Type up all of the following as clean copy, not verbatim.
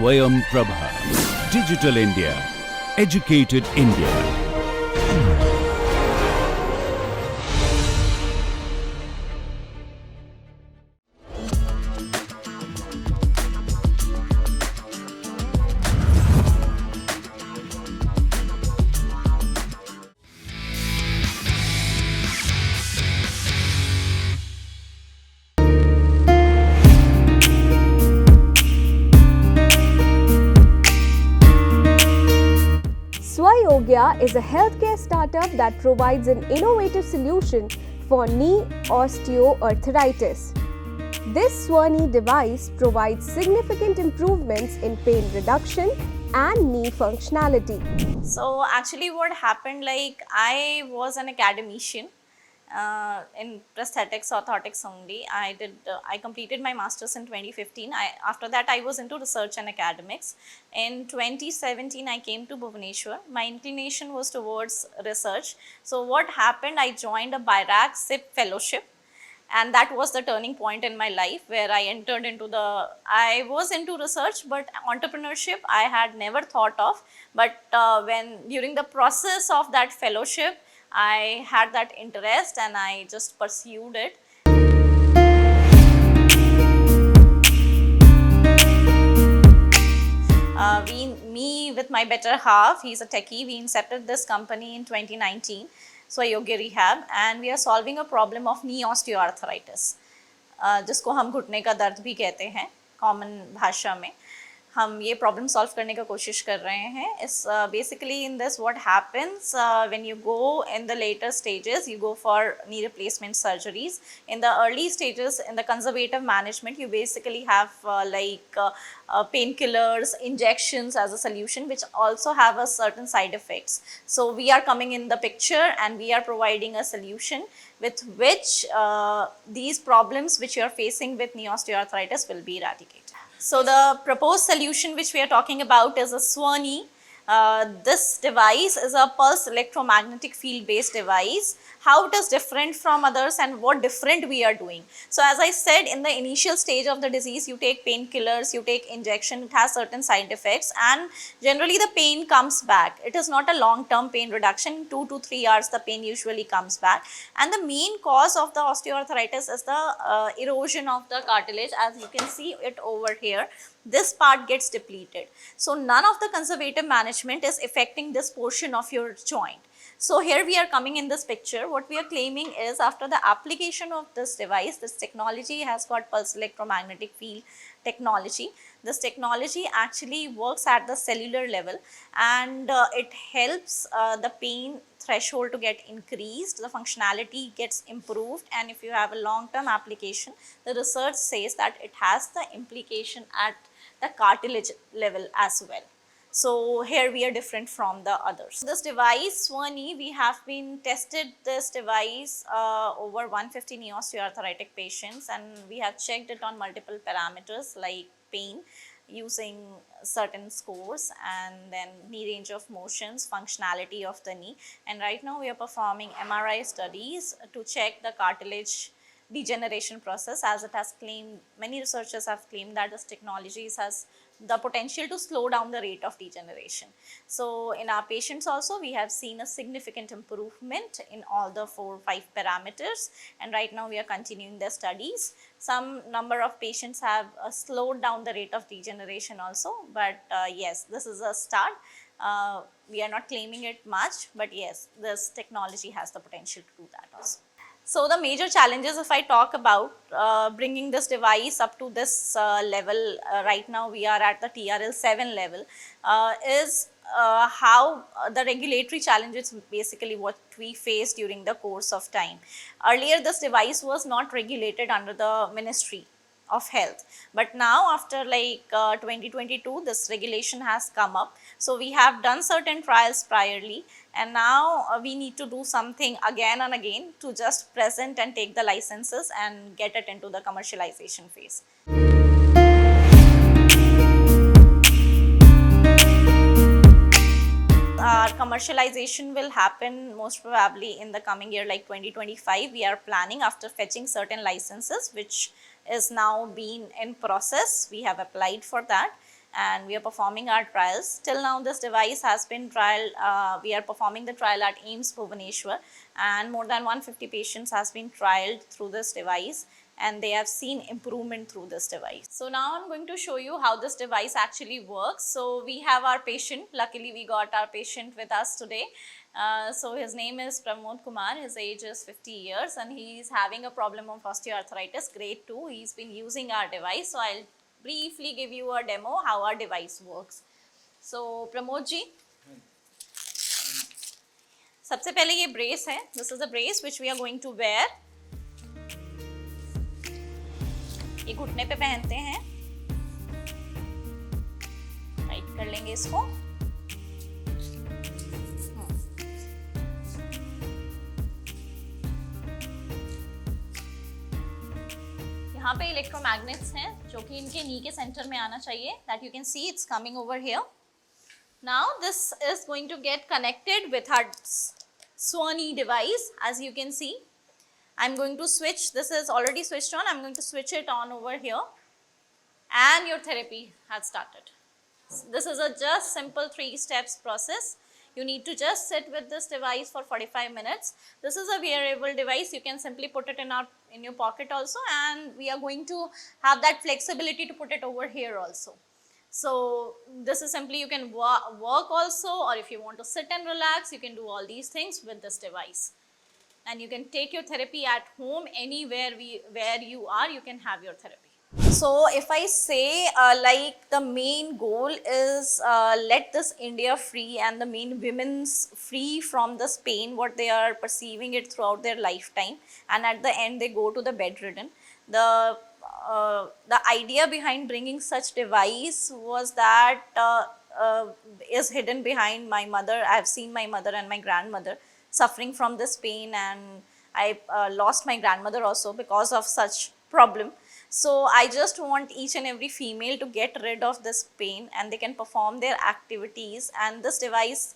Swayam Prabha. Digital India. Educated India. Swayogya is a healthcare startup that provides an innovative solution for knee osteoarthritis. This Swaknee device provides significant improvements in pain reduction and knee functionality. So actually what happened, like I was an academician in prosthetics orthotics only. I completed my masters in 2015. After that I was into research and academics. In 2017 I came to Bhubaneswar. My inclination was towards research. So what happened, I joined a BIRAC SIP fellowship, and that was the turning point in my life where I was into research, but entrepreneurship I had never thought of. But when during the process of that fellowship, I had that interest and I just pursued it. Me with my better half, he's a techie, we incepted this company in 2019, Swayogya Rehab, and we are solving a problem of knee osteoarthritis, जिसको हम घुटने का दर्द भी कहते हैं common भाषा में. हम ये प्रॉब्लम सॉल्व करने का कोशिश कर रहे हैं. इस basically in this what happens when you go in the later stages, you go for knee replacement surgeries. In the early stages, in the conservative management, you basically have painkillers, injections as a solution, which also have a certain side effects. So we are coming in the picture and we are providing a solution with which these problems which you are facing with knee osteoarthritis will be eradicated. So the proposed solution which we are talking about is a Swaknee. This device is a pulse electromagnetic field based device. How it is different from others and what different we are doing. So as I said, in the initial stage of the disease, you take painkillers, you take injection, it has certain side effects, and generally the pain comes back. It is not a long term pain reduction. 2 to 3 hours the pain usually comes back, and the main cause of the osteoarthritis is the erosion of the cartilage. As you can see it over here, this part gets depleted. So none of the conservative management is affecting this portion of your joint. So here we are coming in this picture. What we are claiming is, after the application of this device, this technology has got pulse electromagnetic field technology. This technology actually works at the cellular level, and it helps the pain threshold to get increased, the functionality gets improved, and if you have a long-term application, the research says that it has the implication at the cartilage level as well. So here we are different from the others. This device, Swaknee, we have been tested this device over 150 knee osteoarthritic patients, and we have checked it on multiple parameters like pain using certain scores, and then knee range of motions, functionality of the knee. And right now we are performing MRI studies to check the cartilage degeneration process, as it has claimed, many researchers have claimed that this technology has the potential to slow down the rate of degeneration. So in our patients also, we have seen a significant improvement in all the 4-5 parameters, and right now we are continuing the studies. Some number of patients have slowed down the rate of degeneration also, but yes, this is a start. We are not claiming it much, but yes, this technology has the potential to do that also. So the major challenges, if I talk about bringing this device up to this level, right now we are at the TRL 7 level, is how the regulatory challenges, basically what we face during the course of time. Earlier this device was not regulated under the Ministry of Health, but now after 2022 this regulation has come up. So we have done certain trials priorly, and now we need to do something again and again to just present and take the licenses and get it into the commercialization phase. Our commercialization will happen most probably in the coming year, like 2025. We are planning, after fetching certain licenses, which is now being in process. We have applied for that, and we are performing our trials. Till now this device has been we are performing the trial at AIIMS Bhubaneswar, and more than 150 patients has been trialed through this device, and they have seen improvement through this device. So now I'm going to show you how this device actually works. So we have our patient, luckily we got our patient with us today. So his name is Pramod Kumar, his age is 50 years and he is having a problem of osteoarthritis grade 2. He's been using our device, so I'll briefly give you a demo how our device works. So Pramod ji, सबसे पहले ये brace है, this is the brace which we are going to wear. ये घुटने पे पहनते हैं, tight कर लेंगे इसको. यहाँ पे इलेक्ट्रोमैग्नेट्स हैं जो कि इनके नी के सेंटर में आना चाहिए. That you can see it's coming over here. Now this is going to get connected with our Swanee device, as you can see. I'm going to switch, this is already switched on, I'm going to switch it on over here and your therapy has started. This is a just simple 3 steps process. You need to just sit with this device for 45 minutes. This is a wearable device, you can simply put it in your pocket also, and we are going to have that flexibility to put it over here also. So this is simply, you can work also, or if you want to sit and relax, you can do all these things with this device. And you can take your therapy at home, anywhere where you are, you can have your therapy. So if I say like the main goal is let this India free and the main women's free from this pain what they are perceiving it throughout their lifetime, and at the end they go to the bedridden. The idea behind bringing such device was that is hidden behind my mother. I have seen my mother and my grandmother suffering from this pain, and I lost my grandmother also because of such problem. So I just want each and every female to get rid of this pain and they can perform their activities, and this device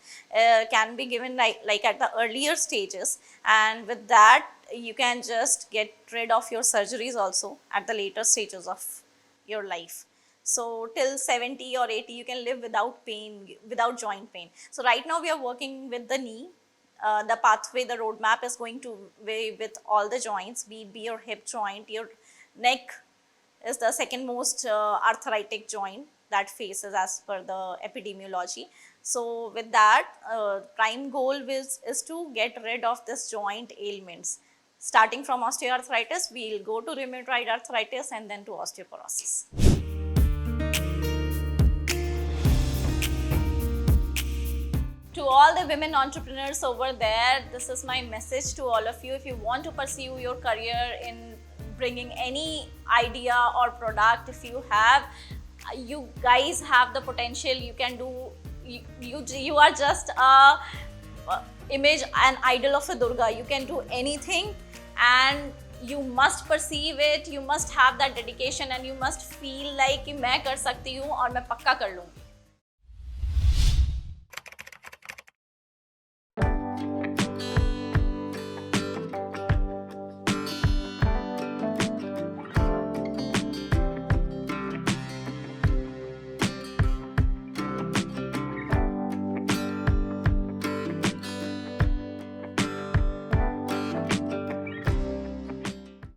can be given like at the earlier stages, and with that you can just get rid of your surgeries also at the later stages of your life. So till 70 or 80 you can live without pain, without joint pain. So right now we are working with the knee. The pathway, the roadmap is going to be with all the joints, be your hip joint, your neck is the second most arthritic joint that faces as per the epidemiology. So with that, prime goal is to get rid of this joint ailments. Starting from osteoarthritis, we'll go to rheumatoid arthritis and then to osteoporosis. To all the women entrepreneurs over there, this is my message to all of you. If you want to pursue your career in bringing any idea or product, if you have, you guys have the potential, you can do, you are just a image, an idol of a Durga. You can do anything, and you must perceive it, you must have that dedication, and you must feel like कि मैं कर सकती हूँ और मैं पक्का कर लूँगी.